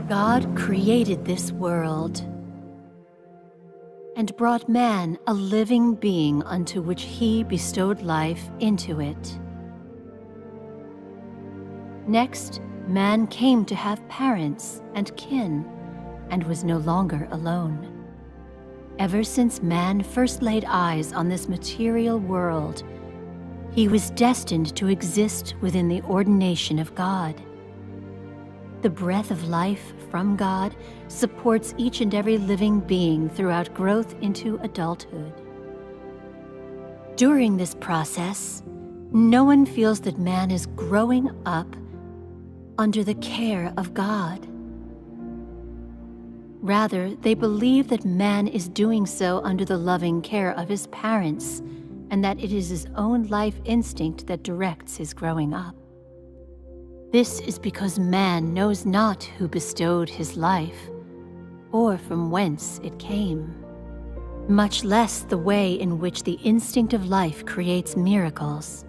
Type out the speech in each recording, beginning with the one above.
God created this world and brought man, a living being, unto which he bestowed life into it. Next, man came to have parents and kin, and was no longer alone. Ever since man first laid eyes on this material world, he was destined to exist within the ordination of God. The breath of life from God supports each and every living being throughout growth into adulthood. During this process, no one feels that man is growing up under the care of God. Rather, they believe that man is doing so under the loving care of his parents, and that it is his own life instinct that directs his growing up. This is because man knows not who bestowed his life, or from whence it came, much less the way in which the instinct of life creates miracles.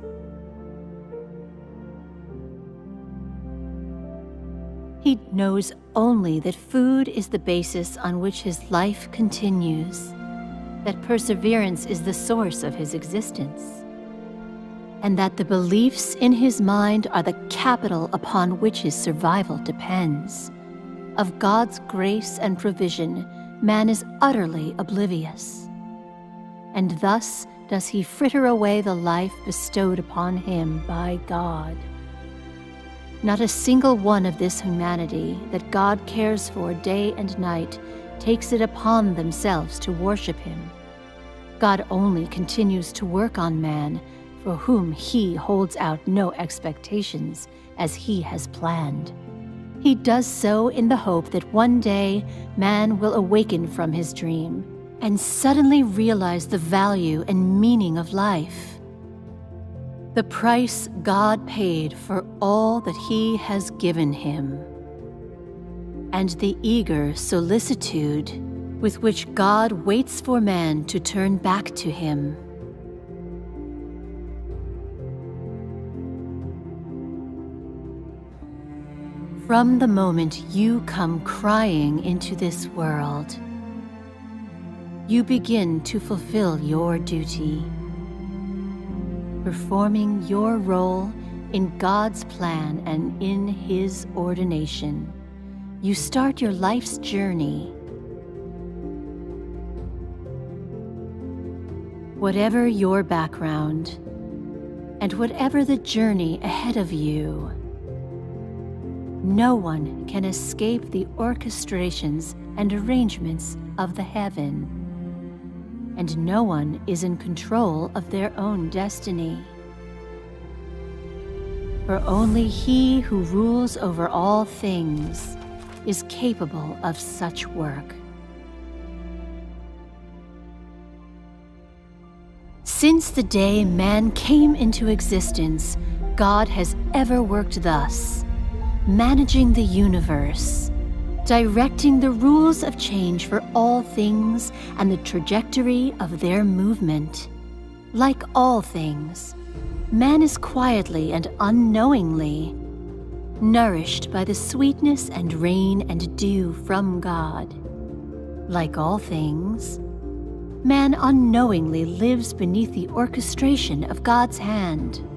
He knows only that food is the basis on which his life continues, that perseverance is the source of his existence, and that the beliefs in his mind are the capital upon which his survival depends. Of God's grace and provision, man is utterly oblivious, and thus does he fritter away the life bestowed upon him by God. Not a single one of this humanity that God cares for day and night takes it upon themselves to worship him. God only continues to work on man, for whom he holds out no expectations, as he has planned. He does so in the hope that one day man will awaken from his dream and suddenly realize the value and meaning of life. The price God paid for all that he has given him, and the eager solicitude with which God waits for man to turn back to him. From the moment you come crying into this world, you begin to fulfill your duty, performing your role in God's plan and in his ordination. You start your life's journey. Whatever your background, and whatever the journey ahead of you, no one can escape the orchestrations and arrangements of the heaven, and no one is in control of their own destiny. For only he who rules over all things is capable of such work. Since the day man came into existence, God has ever worked thus, managing the universe, directing the rules of change for all things and the trajectory of their movement. Like all things, man is quietly and unknowingly nourished by the sweetness and rain and dew from God. Like all things, man unknowingly lives beneath the orchestration of God's hand.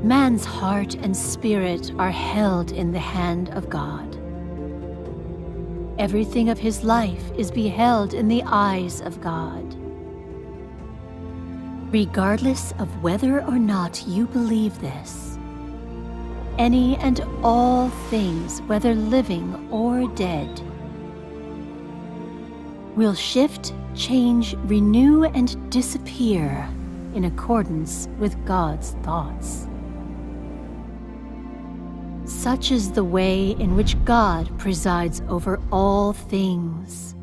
Man's heart and spirit are held in the hand of God. Everything of his life is beheld in the eyes of God. Regardless of whether or not you believe this, any and all things, whether living or dead, will shift, change, renew, and disappear in accordance with God's thoughts. Such is the way in which God presides over all things.